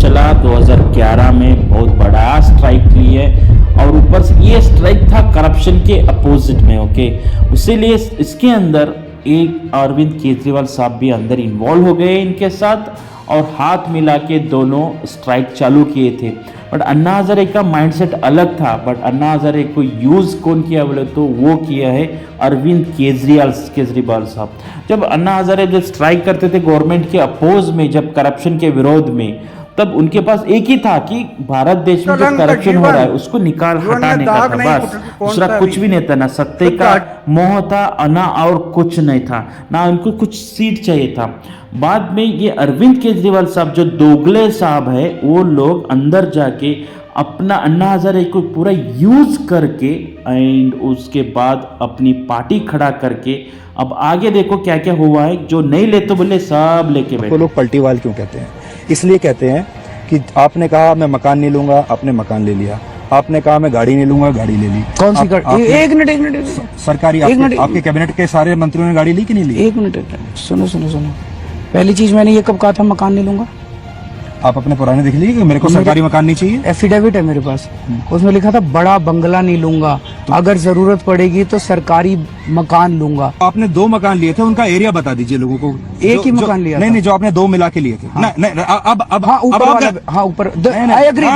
चला 2011 में, बहुत बड़ा स्ट्राइक की है। और ऊपर से ये स्ट्राइक था करप्शन के अपोजिट में, ओके। इसीलिए इसके अंदर एक अरविंद केजरीवाल साहब भी अंदर इन्वॉल्व हो गए इनके साथ, और हाथ मिला के दोनों स्ट्राइक चालू किए थे। बट अन्ना हजारे का माइंडसेट अलग था। बट अन्ना हजारे को यूज़ कौन किया बोले तो वो किया है अरविंद केजरीवाल साहब। जब अन्ना हजारे जब स्ट्राइक करते थे गवर्नमेंट के अपोज में, जब करप्शन के विरोध में, तब उनके पास एक ही था कि भारत देश में जो करप्शन हो रहा है उसको हटाने का था, बस। दूसरा कुछ भी नहीं था, ना सत्ते का मोह था, ना और कुछ नहीं था, ना उनको कुछ सीट चाहिए था। बाद में ये अरविंद केजरीवाल साहब जो दोगले साहब है, वो लोग अंदर जाके अपना अन्ना हजारे को पूरा यूज करके एंड उसके बाद अपनी पार्टी खड़ा करके अब आगे देखो क्या क्या हुआ है। जो नहीं लेते बोले सब लेके बैठे। तो लोग पलटीवाल क्यों कहते हैं? इसलिए कहते हैं कि आपने कहा मैं मकान नहीं लूंगा, आपने मकान ले लिया। आपने कहा मैं गाड़ी नहीं लूंगा, गाड़ी ले ली। कौन सी गाड़ी? एक मिनट सरकारी आपके कैबिनेट के सारे मंत्रियों ने गाड़ी ली कि नहीं ली? एक मिनट सुनो। पहली चीज मैंने ये कब कहा था मकान नहीं लूंगा? आप अपने पुराने देख लीजिए कि मेरे को सरकारी मकान नहीं चाहिए। एफिडेविट है मेरे पास, उसमें लिखा था बड़ा बंगला नहीं लूंगा, अगर जरूरत पड़ेगी तो सरकारी मकान लूंगा। आपने 2 मकान लिए थे, उनका एरिया बता दीजिए लोगों को। एक ही मकान लिया? नहीं, जो आपने 2 मिला के लिए थे। नहीं, अब हाँ ऊपर आई एग्री,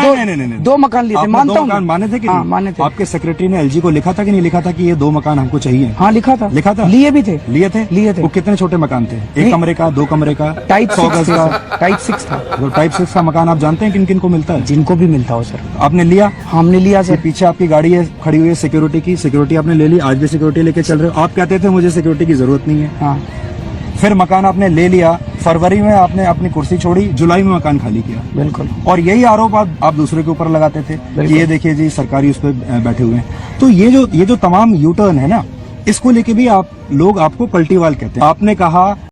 2 मकान लिए थे, मानता हूँ। माने थे कि हाँ, माने थे। आपके सेक्रेटरी ने एलजी को लिखा था कि नहीं लिखा था कि ये 2 मकान हमको चाहिए? हाँ लिखा था। लिए भी थे। लिए थे। वो कितने छोटे मकान थे? 1 कमरे का, 2 कमरे का, टाइप 6 था। टाइप 6 का मकान आप जानते हैं किन किन को मिलता है? जिनको भी मिलता हो सर। आपने लिया? हमने लिया सर। पीछे आपकी गाड़ी है खड़ी हुई है सिक्योरिटी की, सिक्योरिटी आपने ले ली, आज भी सिक्योरिटी लेके चल रहे हो। आप कहते थे मुझे सिक्योरिटी की जरूरत नहीं है। हाँ। फिर मकान आपने ले लिया, फरवरी में आपने अपनी कुर्सी छोड़ी, जुलाई में मकान खाली किया। बिल्कुल। और यही आरोप आप दूसरे के ऊपर लगाते थे कि ये देखिए जी सरकारी उस पर बैठे हुए हैं। तो ये जो तमाम यू टर्न है ना, इसको लेके भी लोग आपको पलटीवाल कहते हैं। आपने कहा